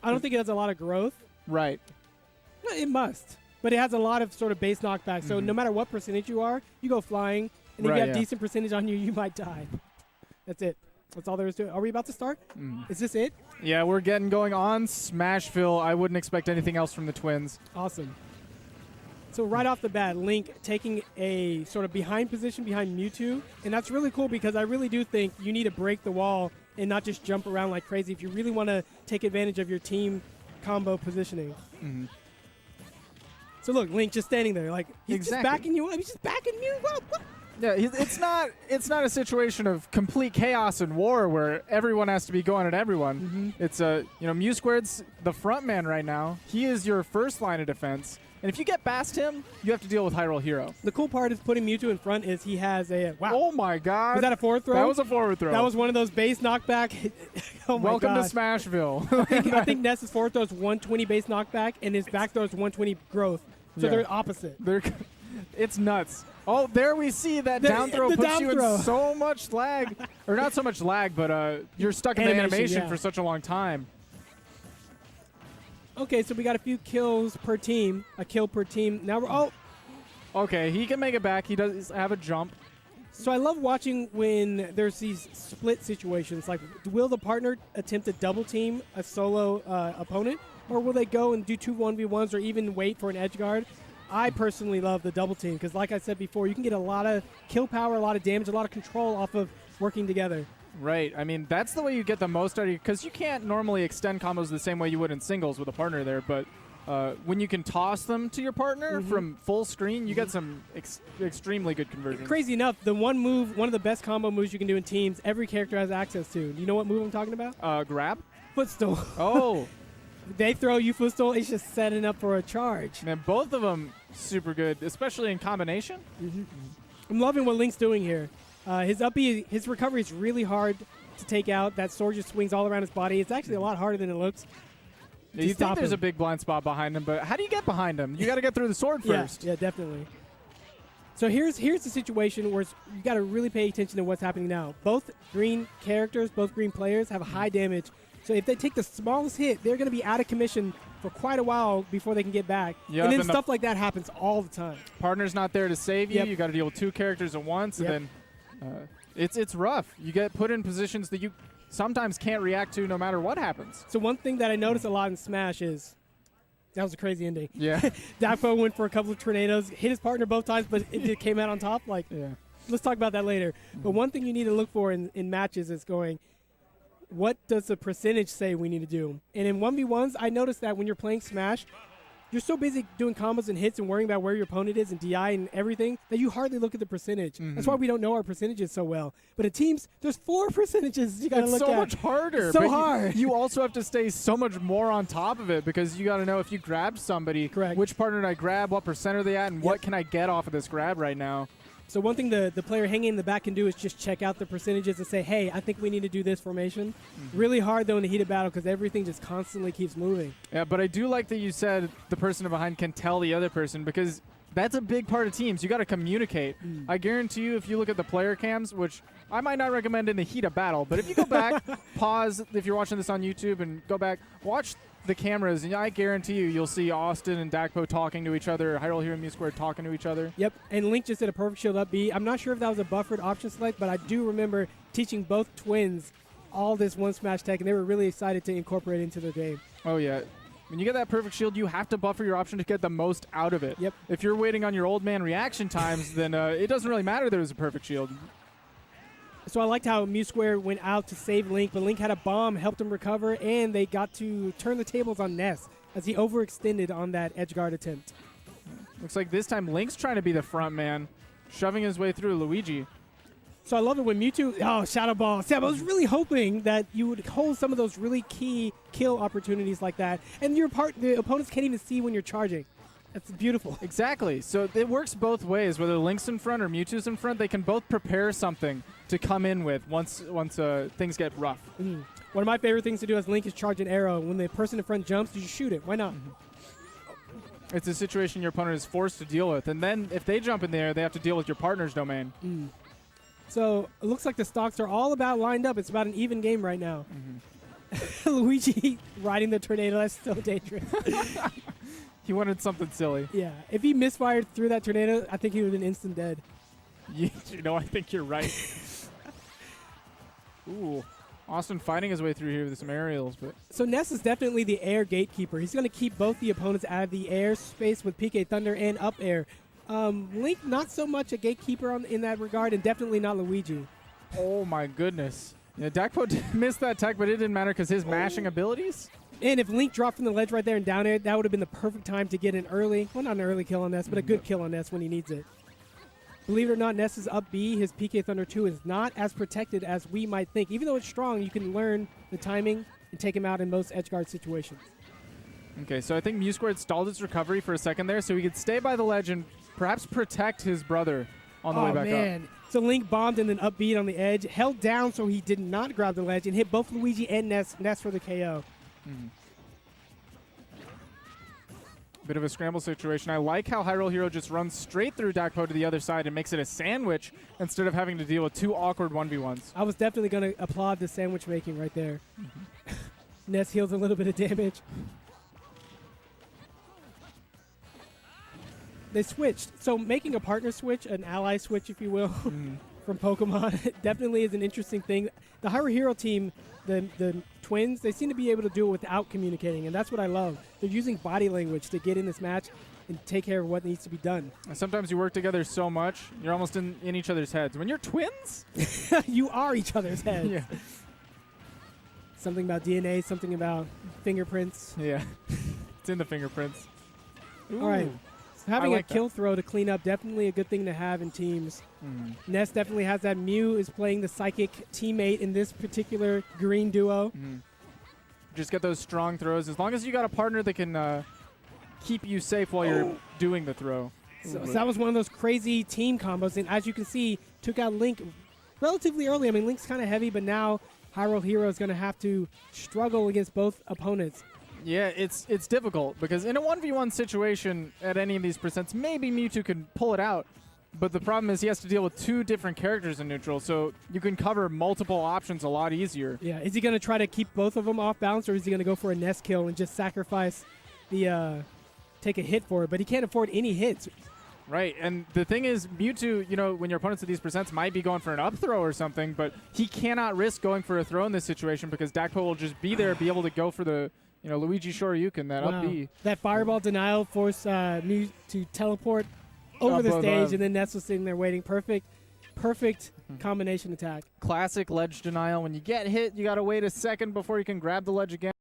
I don't think it has a lot of growth. Right. No, it must. But it has a lot of sort of base knockback. So no matter what percentage you are, you go flying. And if you have decent percentage on you, you might die. That's it. That's all there is to it. Are we about to start? Is this it? Yeah, we're getting going on Smashville. I wouldn't expect anything else from the Twins. Awesome. So right off the bat, Link taking a sort of behind position behind Mew². And that's really cool because I really do think you need to break the wall and not just jump around like crazy if you really want to take advantage of your team combo positioning. So look, Link just standing there like he's just backing you up. He's just backing Mew up. Yeah, it's not a situation of complete chaos and war where everyone has to be going at everyone. It's Mew²'s the front man right now. He is your first line of defense. And if you get past him, you have to deal with Hyrule Hero. The cool part is putting Mew² in front is he has a wow. Oh my god. Was that a forward throw? That was a forward throw. That was one of those base knockback. Oh my Welcome gosh. to Smashville. I think Ness's forward throw is 120 base knockback and his back throw is 120 growth. So they're opposite. It's nuts. Oh, there we see that down throw puts you in so much lag. Or not so much lag, but you're stuck in the animation for such a long time. Okay, so we got a few kills per team. A kill per team. Now we're Okay, he can make it back. He does have a jump. So I love watching when there's these split situations. Like, will the partner attempt to double team a solo opponent? Or will they go and do 2 1v1s or even wait for an edge guard? I personally love the double team because, like I said before, you can get a lot of kill power, a lot of damage, a lot of control off of working together. Right. I mean, that's the way you get the most out of you because you can't normally extend combos the same way you would in singles with a partner there. But when you can toss them to your partner from full screen, you get some extremely good conversion. Crazy enough, the one of the best combo moves you can do in teams, every character has access to. Do you know what move I'm talking about? Grab? Footstool. Oh. They throw you footstool, it's just setting up for a charge. Man, both of them super good, especially in combination. I'm loving what Link's doing here. His up B, his recovery is really hard to take out. That sword just swings all around his body. It's actually a lot harder than it looks. Yeah, you think there's a big blind spot behind him, but how do you get behind him? You got to get through the sword first. Yeah, definitely. So here's the situation where you got to really pay attention to what's happening now. Both green characters, both green players have high damage. So if they take the smallest hit, they're going to be out of commission for quite a while before they can get back. Yep, and then stuff like that happens all the time. Partner's not there to save you. You got to deal with 2 characters at once, and then it's rough. You get put in positions that you sometimes can't react to no matter what happens. So one thing that I notice a lot in Smash is that was a crazy ending. Yeah. Dakpo went for a couple of tornadoes, hit his partner both times, but it came out on top. Like, let's talk about that later. But one thing you need to look for in matches is going, what does the percentage say we need to do? And in 1v1s, I noticed that when you're playing Smash, you're so busy doing combos and hits and worrying about where your opponent is and DI and everything that you hardly look at the percentage. That's why we don't know our percentages so well. But in teams, there's 4 percentages you got to look at. It's so much harder. So hard. You also have to stay so much more on top of it because you got to know if you grabbed somebody, which partner did I grab, what percent are they at, and what can I get off of this grab right now. So one thing the player hanging in the back can do is just check out the percentages and say, hey, I think we need to do this formation. Really hard, though, in the heated battle because everything just constantly keeps moving. Yeah, but I do like that you said the person behind can tell the other person because that's a big part of teams. You got to communicate. I guarantee you if you look at the player cams, which I might not recommend in the heat of battle, but if you go back, pause if you're watching this on YouTube and go back, watch the cameras, and I guarantee you'll see Awestin and Dakpo talking to each other, Hyrule Hero and Mew² talking to each other. Yep, and Link just did a perfect shield up B. I'm not sure if that was a buffered option select, but I do remember teaching both twins all this one Smash tech, and they were really excited to incorporate it into their game. Oh, yeah. When you get that perfect shield, you have to buffer your option to get the most out of it. Yep. If you're waiting on your old man reaction times, then it doesn't really matter there was a perfect shield. So I liked how Mew² went out to save Link, but Link had a bomb, helped him recover, and they got to turn the tables on Ness as he overextended on that edge guard attempt. Looks like this time Link's trying to be the front man, shoving his way through Luigi. So I love it when Mew², Shadow Ball. Sam, I was really hoping that you would hold some of those really key kill opportunities like that, and the opponents can't even see when you're charging. That's beautiful. Exactly. So it works both ways. Whether Link's in front or Mewtwo's in front, they can both prepare something to come in with once things get rough. One of my favorite things to do as Link is charge an arrow. When the person in front jumps, you just shoot it. Why not? It's a situation your opponent is forced to deal with. And then if they jump in the air, they have to deal with your partner's domain. So it looks like the stocks are all about lined up. It's about an even game right now. Luigi riding the tornado, that's so dangerous. He wanted something silly. Yeah, if he misfired through that tornado, I think he would have been instant dead. You know, I think you're right. Ooh. Awestin fighting his way through here with some aerials. But So Ness is definitely the air gatekeeper. He's going to keep both the opponents out of the air space with PK Thunder and up air. Link, not so much a gatekeeper in that regard, and definitely not Luigi. oh my goodness. Yeah, Dakpo did miss that tech, but it didn't matter because his mashing abilities. And if Link dropped from the ledge right there and down air, that would have been the perfect time to get an early, well, not an early kill on Ness, but a good kill on Ness when he needs it. Believe it or not, Ness's up B, his PK Thunder 2, is not as protected as we might think. Even though it's strong, you can learn the timing and take him out in most edge guard situations. Okay, so I think Mew² stalled his recovery for a second there, so he could stay by the ledge and perhaps protect his brother on the way back up. So Link bombed and then up B on the edge, held down so he did not grab the ledge, and hit both Luigi and Ness for the KO. Bit of a scramble situation. I like how Hyrule Hero just runs straight through Dakpo to the other side and makes it a sandwich instead of having to deal with two awkward 1v1s. I was definitely going to applaud the sandwich making right there. Ness heals a little bit of damage. They switched. So making a partner switch, an ally switch, if you will, from Pokemon definitely is an interesting thing. The Hyrule Hero team, the twins, they seem to be able to do it without communicating, and that's what I love. They're using body language to get in this match and take care of what needs to be done. And sometimes you work together so much, you're almost in each other's heads. When you're twins? You are each other's heads. Yeah. Something about DNA, something about fingerprints. Yeah. It's in the fingerprints. Ooh. All right. Having like a kill throw to clean up, definitely a good thing to have in teams. Ness definitely has that. Mew is playing the psychic teammate in this particular green duo. Just get those strong throws. As long as you got a partner that can keep you safe while you're doing the throw. So that was one of those crazy team combos. And as you can see, took out Link relatively early. I mean, Link's kind of heavy, but now Hyrule Hero is going to have to struggle against both opponents. Yeah, it's difficult because in a 1v1 situation at any of these percents, maybe Mew² can pull it out. But the problem is he has to deal with two different characters in neutral, so you can cover multiple options a lot easier. Yeah, is he going to try to keep both of them off balance, or is he going to go for a Ness kill and just sacrifice the take a hit for it? But he can't afford any hits. Right, and the thing is, Mew², you know, when your opponents at these percents might be going for an up throw or something, but he cannot risk going for a throw in this situation because Dakpo will just be there, be able to go for the Luigi Shoryuken, that up B. That fireball denial forced Mew to teleport over the stage, and then Ness was sitting there waiting. Perfect combination attack. Classic ledge denial. When you get hit, you got to wait a second before you can grab the ledge again.